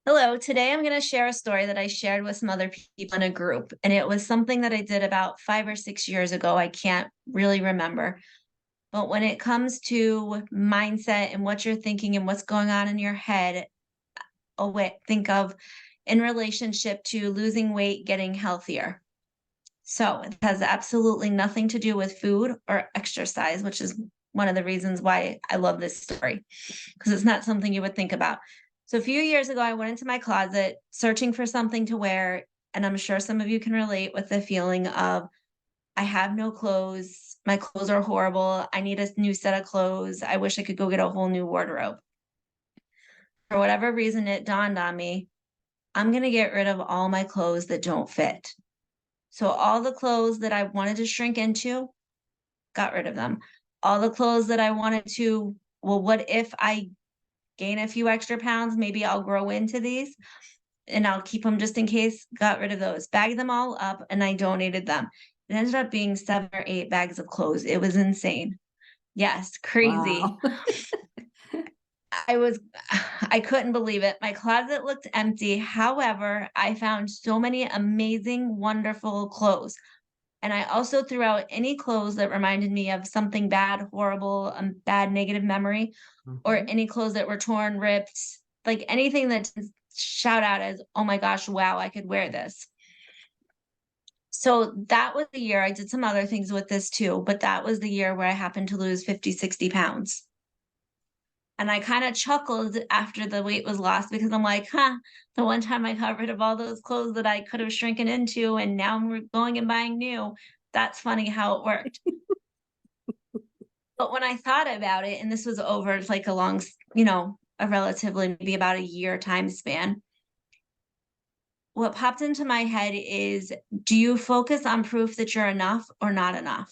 Hello, today I'm going to share a story that I shared with some other people in a group, and it was something that I did about 5 or 6 years ago. I can't really remember. But when it comes to mindset and what you're thinking and what's going on in your head, think of in relationship to losing weight, getting healthier. So it has absolutely nothing to do with food or exercise, which is one of the reasons why I love this story, because it's not something you would think about. So a few years ago, I went into my closet searching for something to wear. And I'm sure some of you can relate with the feeling of, I have no clothes. My clothes are horrible. I need a new set of clothes. I wish I could go get a whole new wardrobe. For whatever reason, it dawned on me, I'm going to get rid of all my clothes that don't fit. So all the clothes that I wanted to shrink into, got rid of them. All the clothes that I wanted to, well, what if I gain a few extra pounds? Maybe I'll grow into these and I'll keep them just in case. Got rid of those, bagged them all up, and I donated them. It ended up being 7 or 8 bags of clothes. It was insane. Yes, crazy. Wow. I was I couldn't believe it. My closet looked empty. However, I found so many amazing, wonderful clothes. And I also threw out any clothes that reminded me of something bad, horrible, bad negative memory, or Mhm. any clothes that were torn, ripped, like anything that didn't shout out as, oh my gosh, wow, I could wear this. So that was the year I did some other things with this too, but that was the year where I happened to lose 50, 60 pounds. And I kind of chuckled after the weight was lost because I'm like, huh, the one time I got rid of all those clothes that I could have shrinking into, and now I'm going and buying new. That's funny how it worked. But when I thought about it, and this was over like a long, a relatively maybe about a year time span, what popped into my head is, do you focus on proof that you're enough or not enough?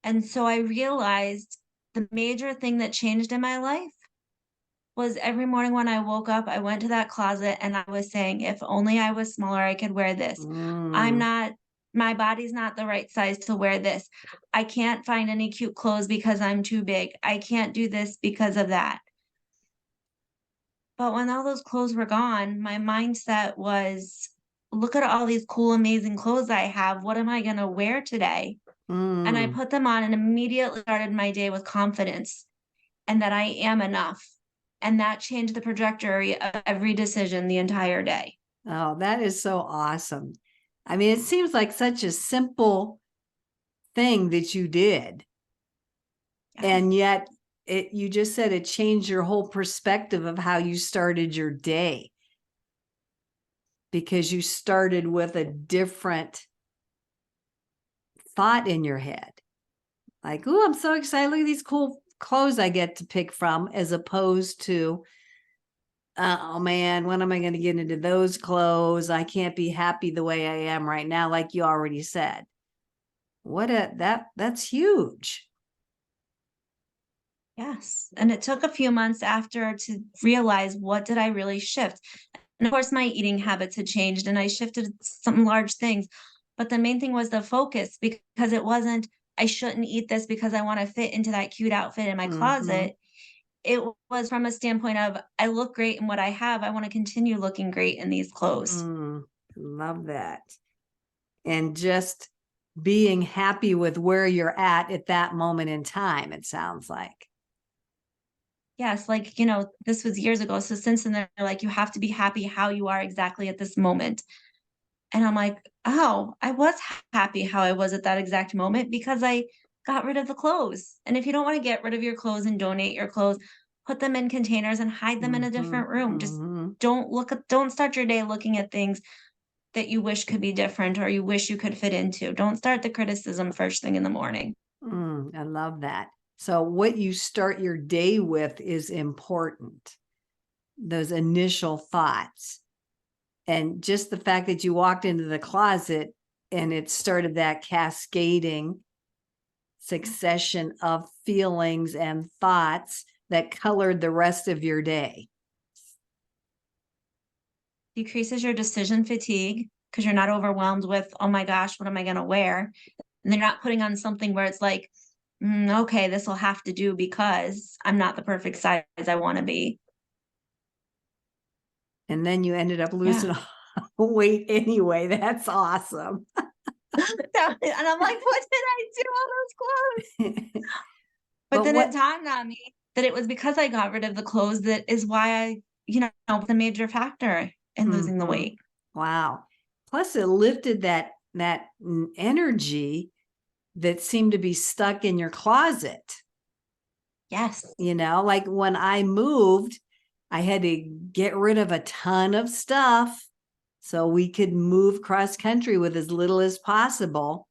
And so I realized the major thing that changed in my life was every morning when I woke up, I went to that closet and I was saying, if only I was smaller, I could wear this. I'm Mm. not, my body's not the right size to wear this. I can't find any cute clothes because I'm too big. I can't do this because of that. But when all those clothes were gone, my mindset was, look at all these cool, amazing clothes I have. What am I going to wear today? And I Mm. put them on and immediately started my day with confidence and that I am enough. And that changed the trajectory of every decision the entire day. Oh, that is so awesome. I mean, it seems like such a simple thing that you did. Yes. And yet you just said it changed your whole perspective of how you started your day because you started with a different thought in your head. Like, oh, I'm so excited. Look at these cool clothes I get to pick from, as opposed to, oh man, when am I going to get into those clothes? I can't be happy the way I am right now, like you already said. That's huge. Yes. And it took a few months after to realize, what did I really shift? And of course, my eating habits had changed and I shifted some large things. But the main thing was the focus, because it wasn't, I shouldn't eat this because I want to fit into that cute outfit in my Hmm. closet. It was from a standpoint of, I look great in what I have. I want to continue looking great in these clothes. Love that. And just being happy with where you're at that moment in time, it sounds like. Yes, like, this was years ago. So since then, they're like, you have to be happy how you are exactly at this moment. And I'm like, oh, I was happy how I was at that exact moment because I got rid of the clothes. And if you don't want to get rid of your clothes and donate your clothes, put them in containers and hide them in a Hmm. different room. Just Hmm. don't start your day looking at things that you wish could be different or you wish you could fit into. Don't start the criticism first thing in the morning. I love that. So, what you start your day with is important. Those initial thoughts. And just the fact that you walked into the closet and it started that cascading succession of feelings and thoughts that colored the rest of your day. Decreases your decision fatigue because you're not overwhelmed with, oh my gosh, what am I going to wear? And they're not putting on something where it's like, okay, this will have to do because I'm not the perfect size I want to be. And then you ended up losing Yeah. weight anyway. That's awesome. And I'm like, what did I do all those clothes? But But then what it dawned on me that it was because I got rid of the clothes that is why I, was a major factor in losing the Mhm. weight. Wow. Plus it lifted that energy that seemed to be stuck in your closet. Yes. Like when I moved, I had to get rid of a ton of stuff so we could move cross country with as little as possible.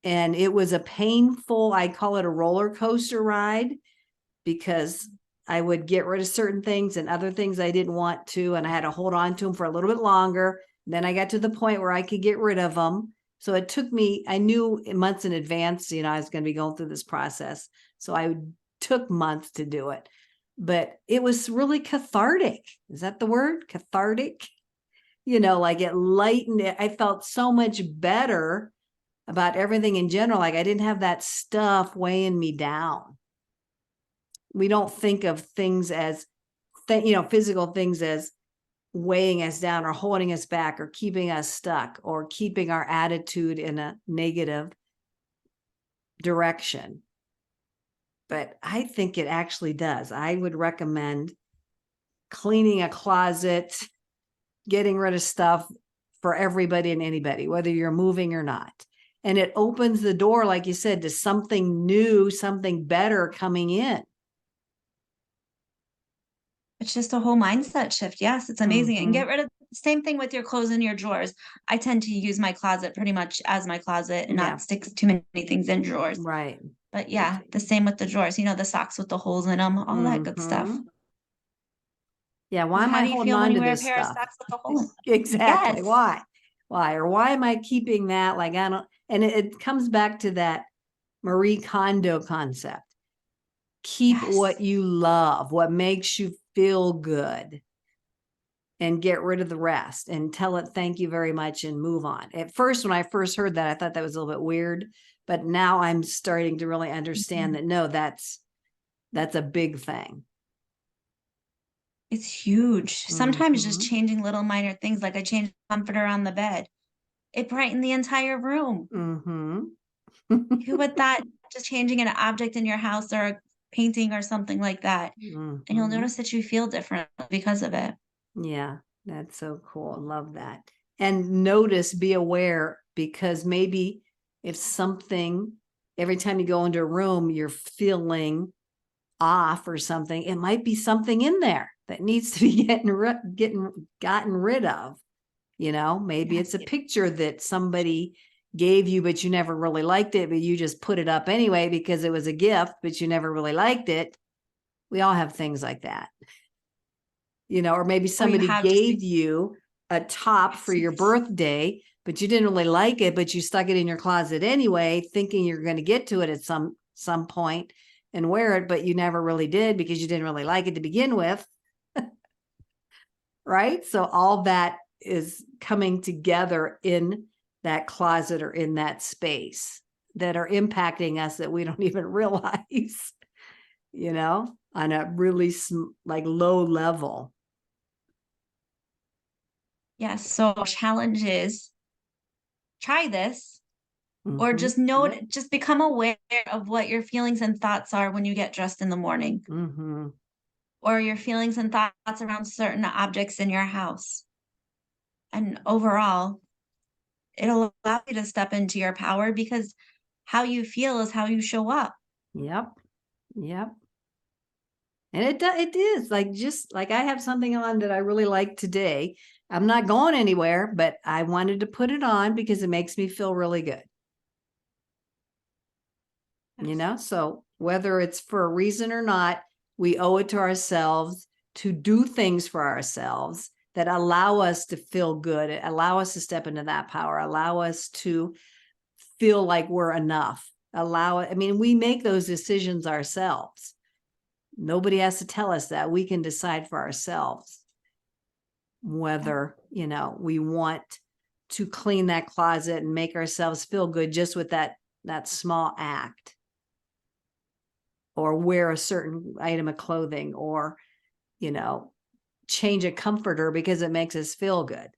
And it was a painful, I call it a roller coaster ride, because I would get rid of certain things and other things I didn't want to, and I had to hold on to them for a little bit longer. Then I got to the point where I could get rid of them. So it took me, I knew months in advance, I was going to be going through this process. So I took months to do it, but it was really cathartic. Is that the word? Cathartic? Like it lightened it. I felt so much better about everything in general. Like I didn't have that stuff weighing me down. We don't think of things as, physical things as weighing us down or holding us back or keeping us stuck or keeping our attitude in a negative direction. But I think it actually does. I would recommend cleaning a closet, getting rid of stuff for everybody and anybody, whether you're moving or not. And it opens the door, like you said, to something new, something better coming in. It's just a whole mindset shift. Yes, it's amazing. And get Mhm. rid of same thing with your clothes in your drawers. I tend to use my closet pretty much as my closet and Yeah, not stick too many things in drawers. right. But yeah, the same with the drawers, the socks with the holes in them, all that good stuff. Mhm. Yeah, why Because am how I do you holding feel when on you to wear a this pair of stuff? socks with a hole? Exactly. Yes. Why? Why? Or why am I keeping that? Like, I don't, and it comes back to that Marie Kondo concept. Keep Yes. what you love, what makes you feel good, and get rid of the rest and tell it thank you very much and move on. At first, when I first heard that, I thought that was a little bit weird, but now I'm starting to really understand Mhm. that no, that's a big thing. It's huge. Sometimes just Mhm. changing little minor things, like I changed the comforter on the bed. It brightened the entire room. Mhm. Who would thought just changing an object in your house or a painting or something like that, and you'll Mhm. notice that you feel different because of it. Yeah, that's so cool. Love that. And notice, be aware, because maybe if something, every time you go into a room, you're feeling off or something, it might be something in there that needs to be gotten rid of. Maybe it's Yes. a picture that somebody gave you, but you never really liked it, but you just put it up anyway because it was a gift, but you never really liked it. We all have things like that. Or maybe Or you somebody have just gave you a top for your birthday, but you didn't really like it, but you stuck it in your closet anyway, thinking you're going to get to it at some point and wear it, but you never really did because you didn't really like it to begin with. Right? So all that is coming together in that closet or in that space that are impacting us that we don't even realize, on a really like low level. Yes, so challenge is try this, or just Yep. just become aware of what your feelings and thoughts are when you get dressed in the morning, Mhm. or your feelings and thoughts around certain objects in your house. And overall, it'll allow you to step into your power, because how you feel is how you show up. Yep. Yep. And it is like, just like I have something on that I really like today. I'm not going anywhere, but I wanted to put it on because it makes me feel really good. Yes. So whether it's for a reason or not, we owe it to ourselves to do things for ourselves that allow us to feel good, allow us to step into that power, allow us to feel like we're enough. We make those decisions ourselves. Nobody has to tell us that. We can decide for ourselves whether, we want to clean that closet and make ourselves feel good just with that small act, or wear a certain item of clothing, or, you know, change a comforter because it makes us feel good.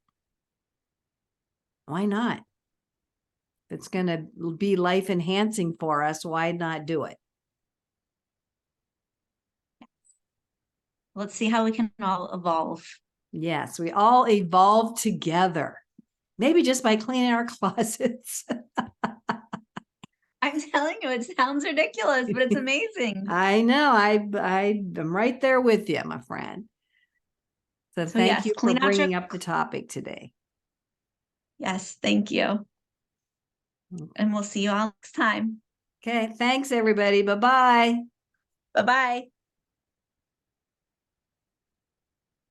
Why not? If it's going to be life enhancing for us, why not do it? Let's see how we can all evolve. Yes, we all evolve together. Maybe just by cleaning our closets. I'm telling you, it sounds ridiculous, but it's amazing. I know. I'm right there with you, my friend. So So thank yes, you for clean out your, bringing up the topic today. yes, thank you. And we'll see you all next time. Okay, thanks everybody. Bye-bye. Bye-bye.